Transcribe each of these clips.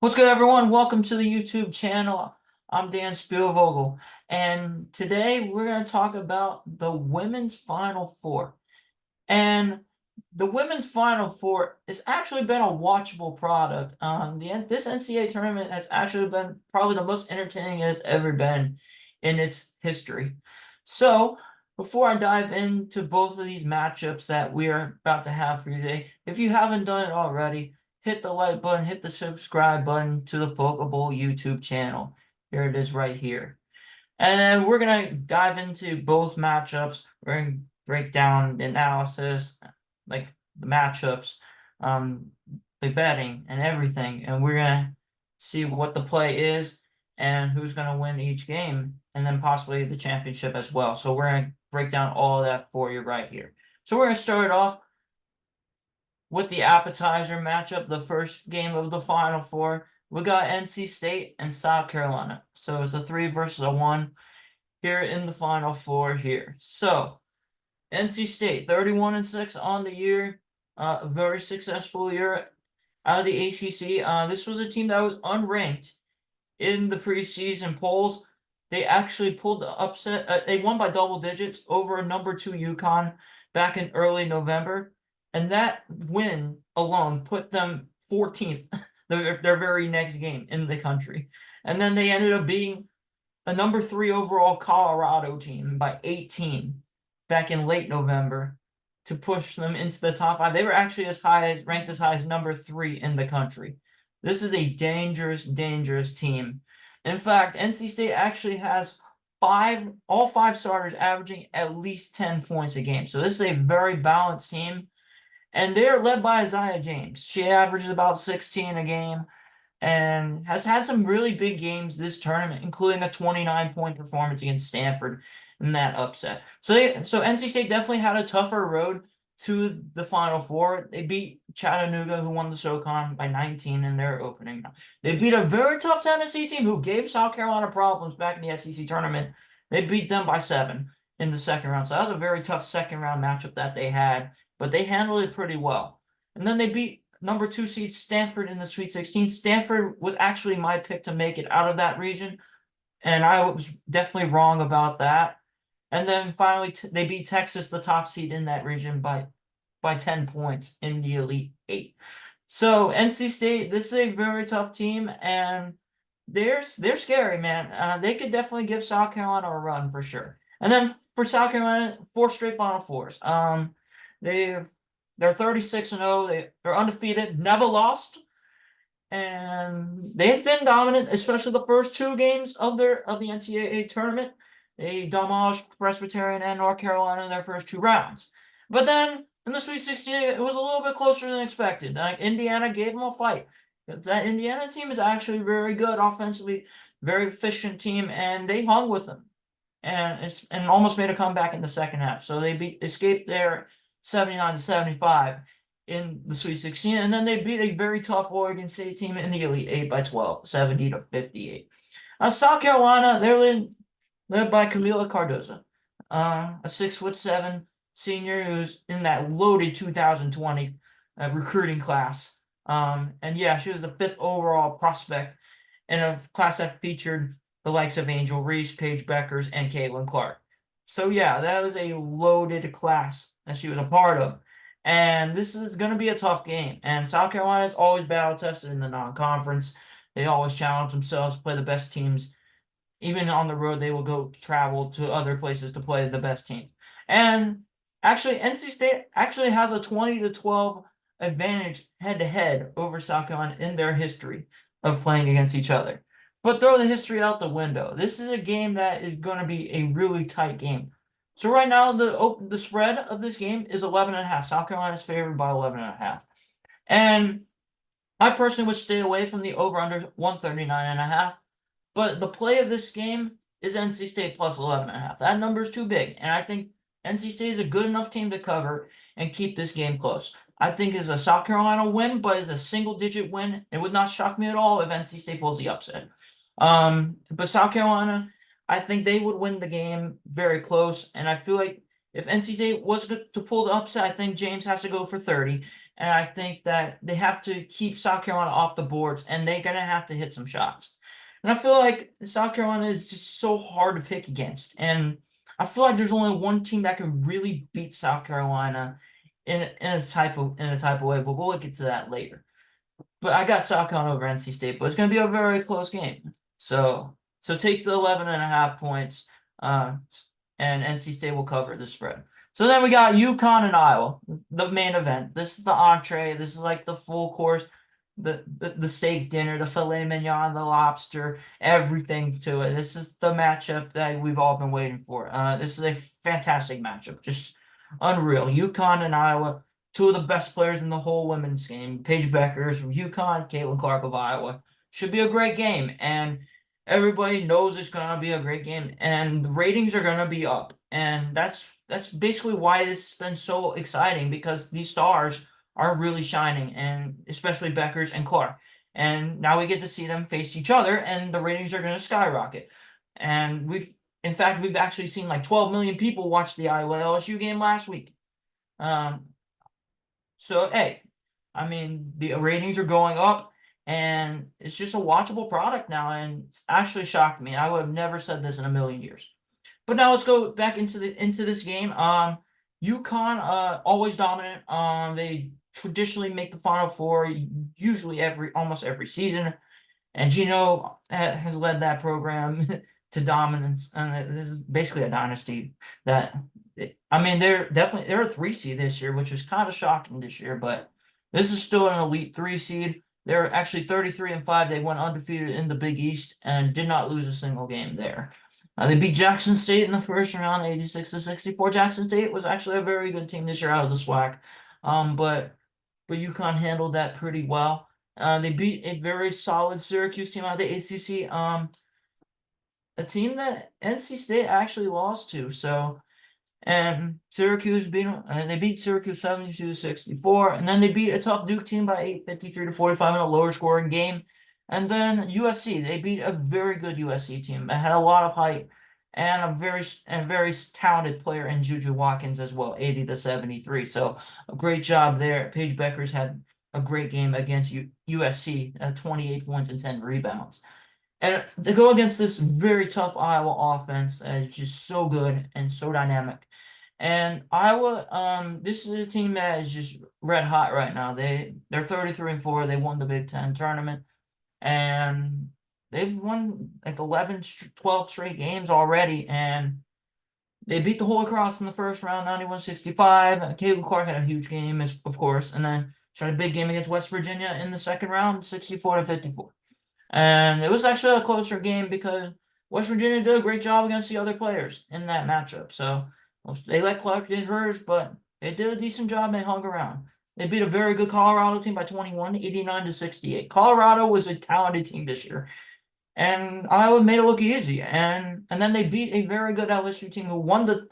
What's good, everyone? Welcome to the YouTube channel. I'm Dan Spielvogel, and today we're going to talk about the women's Final Four. And the women's Final Four has actually been a watchable product. This NCAA tournament has actually been probably the most entertaining it has ever been in its history. So, before I dive into both of these matchups that we are about to have for you today, if you haven't done it already, hit the like button, hit the subscribe button to the Pokeball YouTube channel. Here it is right here. And then we're going to dive into both matchups. We're going to break down the analysis, like the matchups, um, the betting, and everything. And we're going to see what the play is and who's going to win each game, and then possibly the championship as well. So we're going to break down all of that for you right here. So we're going to start off with the appetizer matchup, the first game of the Final Four. We got NC State and South Carolina. So it's a 3 versus a 1 here in the Final Four here. So, NC State, 31-6 on the year. A very successful year out of the ACC. This was a team that was unranked in the preseason polls. They actually pulled the upset. They won by double digits over a number 2 UConn back in early November. And that win alone put them 14th, their very next game in the country. And then they ended up being a number 3 overall Colorado team by 18 back in late November to push them into the top 5. They were actually ranked as high as number 3 in the country. This is a dangerous, dangerous team. In fact, NC State actually has all 5 starters averaging at least 10 points a game. So this is a very balanced team. And they're led by Isaiah James. She averages about 16 a game and has had some really big games this tournament, including a 29-point performance against Stanford in that upset. So NC State definitely had a tougher road to the Final Four. They beat Chattanooga, who won the SoCon by 19 in their opening round. They beat a very tough Tennessee team who gave South Carolina problems back in the SEC tournament. They beat them by 7 in the second round. So that was a very tough second round matchup that they had, but they handled it pretty well. And then they beat number 2 seed Stanford in the Sweet 16. Stanford was actually my pick to make it out of that region, and I was definitely wrong about that. And then finally, they beat Texas, the top seed in that region, by 10 points in the Elite Eight. So NC State, this is a very tough team, and they're scary, man. They could definitely give South Carolina a run for sure. And then for South Carolina, 4 straight Final Fours. They're 36-0. They're undefeated, never lost, and they've been dominant, especially the first 2 games of the NCAA tournament. They demolished Presbyterian and North Carolina in their first 2 rounds. But then in the Sweet 16, it was a little bit closer than expected. Like Indiana gave them a fight. That Indiana team is actually very good offensively, very efficient team, and they hung with them and almost made a comeback in the second half. So they escaped there 79-75 in the Sweet 16, and then they beat a very tough Oregon State team in the Elite Eight by 12, 70-58. South Carolina, they're led by Camila Cardozo, a 6'7" senior who's in that loaded 2020 recruiting class. And yeah, she was the 5th overall prospect in a class that featured the likes of Angel Reese, Paige Beckers, and Caitlin Clark. So yeah, that was a loaded class that she was a part of. And this is going to be a tough game. And South Carolina is always battle tested in the non-conference. They always challenge themselves, play the best teams. Even on the road, they will go travel to other places to play the best teams. And actually, NC State actually has a 20-12 advantage head-to-head over South Carolina in their history of playing against each other. But throw the history out the window. This is a game that is going to be a really tight game. So right now, the spread of this game is 11.5. South Carolina is favored by 11.5. And I personally would stay away from the over-under 139.5. But the play of this game is NC State plus 11.5. That number is too big. And I think NC State is a good enough team to cover and keep this game close. I think it's a South Carolina win, but it's a single-digit win. It would not shock me at all if NC State pulls the upset. But South Carolina, I think they would win the game very close. And I feel like if NC State was to pull the upset, I think James has to go for 30. and I think that they have to keep South Carolina off the boards, and they're gonna have to hit some shots. And I feel like South Carolina is just so hard to pick against, and I feel like there's only one team that can really beat South Carolina in a type of way, but we'll get to that later. But I got South Carolina over NC State, but it's going to be a very close game. So take the 11.5 points, uh, and NC State will cover the spread. So then we got UConn and Iowa, the main event. This is the entree. This is like the full course, the steak dinner, the filet mignon, the lobster, everything to it. This is the matchup that we've all been waiting for. This is a fantastic matchup, just unreal. UConn and Iowa, two of the best players in the whole women's game. Paige Beckers from UConn, Caitlin Clark of Iowa. Should be a great game, and everybody knows it's gonna be a great game, and the ratings are gonna be up, and that's basically why this has been so exciting, because these stars are really shining, and especially Beckers and Clark. And now we get to see them face each other, and the ratings are gonna skyrocket. And in fact, we've actually seen like 12 million people watch the Iowa LSU game last week. Um, so hey, I mean the ratings are going up, and it's just a watchable product now, and it's actually shocked me. I would have never said this in a million years. But now let's go back into this game. UConn always dominant. They traditionally make the Final Four usually almost every season. And Gino has led that program to dominance. And this is basically a dynasty that, I mean, they're a 3 seed this year, which is kind of shocking this year, but this is still an elite 3 seed. They're actually 33-5. They went undefeated in the Big East and did not lose a single game there. They beat Jackson State in the first round, 86-64. Jackson State was actually a very good team this year out of the SWAC. But UConn handled that pretty well. They beat a very solid Syracuse team out of the ACC, a team that NC State actually lost to. So, and Syracuse beat them, and they beat Syracuse 72-64, and then they beat a tough Duke team by 8, 53-45 in a lower scoring game. And then USC, they beat a very good USC team that had a lot of height and a very talented player in Juju Watkins as well, 80-73. So a great job there. Paige Beckers had a great game against USC, 28 points and 10 rebounds. And to go against this very tough Iowa offense, just so good and so dynamic. And Iowa, this is a team that is just red hot right now. They're 33-4. They won the Big Ten tournament, and they've won like 11, 12 straight games already, and they beat the Holy Cross in the first round, 91-65. Caitlin Clark had a huge game, of course, and then she had a big game against West Virginia in the second round, 64-54. And it was actually a closer game because West Virginia did a great job against the other players in that matchup. So they let Clark get hers, but they did a decent job and they hung around. They beat a very good Colorado team by 21, 89-68. Colorado was a talented team this year, and Iowa made it look easy. And then they beat a very good LSU team who won the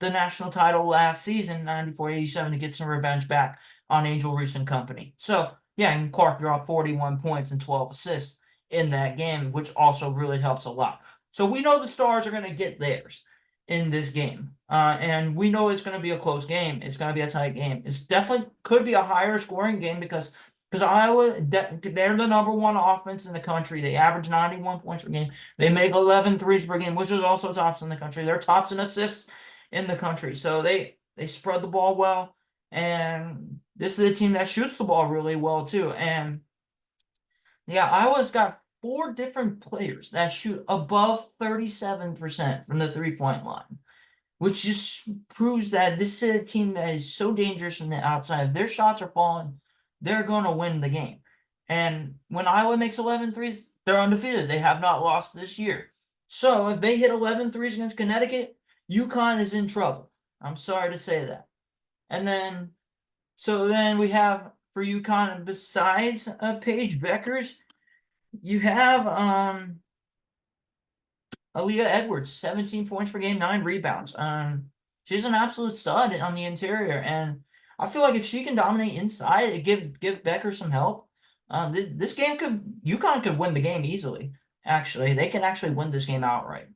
national title last season, 94-87, to get some revenge back on Angel Reese and company. So yeah, and Clark dropped 41 points and 12 assists in that game, which also really helps a lot. So we know the Stars are going to get theirs in this game. And we know it's going to be a close game. It's going to be a tight game. It's definitely could be a higher scoring game because Iowa, they're the number one offense in the country. They average 91 points per game. They make 11 threes per game, which is also tops in the country. They're tops in assists in the country. So they spread the ball well. And this is a team that shoots the ball really well too. And yeah, Iowa's got 4 different players that shoot above 37% from the 3-point line, which just proves that this is a team that is so dangerous from the outside. If their shots are falling, they're going to win the game. And when Iowa makes 11 threes, they're undefeated. They have not lost this year. So if they hit 11 threes against Connecticut, UConn is in trouble. I'm sorry to say that. And then, so then we have for UConn, besides Paige Beckers, you have Aaliyah Edwards, 17 points per game, 9 rebounds. She's an absolute stud on the interior, and I feel like if she can dominate inside, give Becker some help, this game UConn could win the game easily. Actually, they can actually win this game outright.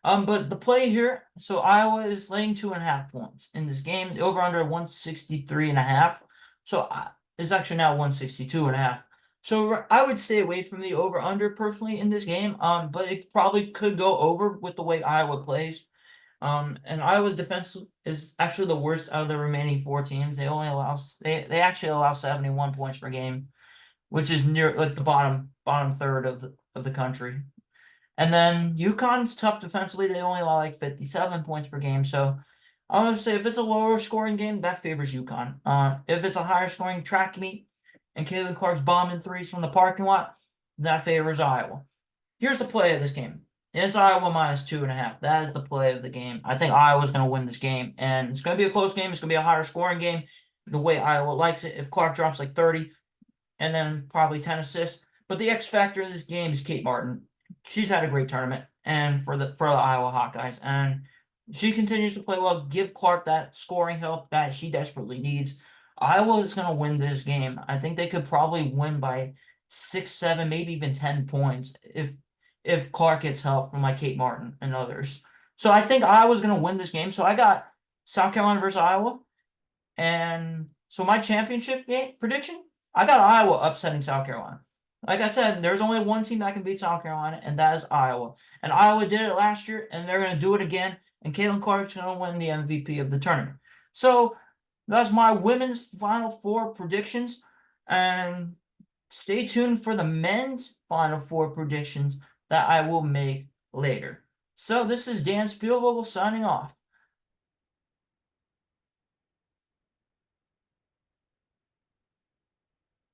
But the play here, so Iowa is laying 2.5 points in this game. The over under 163.5. So It's actually now 162.5. So I would stay away from the over under personally in this game. But it probably could go over with the way Iowa plays. And Iowa's defense is actually the worst out of the remaining four teams. They actually allow 71 points per game, which is near like the bottom third of the country. And then UConn's tough defensively. They only allow like 57 points per game. So I would say if it's a lower scoring game, that favors UConn. If it's a higher scoring track meet and Caitlin Clark's bombing threes from the parking lot, that favors Iowa. Here's the play of this game. It's Iowa minus 2.5. That is the play of the game. I think Iowa's going to win this game, and it's going to be a close game. It's going to be a higher scoring game, the way Iowa likes it. If Clark drops like 30, and then probably 10 assists. But the X factor of this game is Kate Martin. She's had a great tournament and for the Iowa Hawkeyes, and she continues to play well. Give Clark that scoring help that she desperately needs. Iowa is going to win this game. I think they could probably win by 6, 7, maybe even 10 points if Clark gets help from like Kate Martin and others. So I think Iowa's going to win this game. So I got South Carolina versus Iowa. And so my championship game prediction, I got Iowa upsetting South Carolina. Like I said, there's only one team that can beat South Carolina, and that is Iowa. And Iowa did it last year, and they're going to do it again. And Caitlin Clark's going to win the MVP of the tournament. So that's my women's Final Four predictions. And stay tuned for the men's Final Four predictions that I will make later. So this is Dan Spielvogel signing off.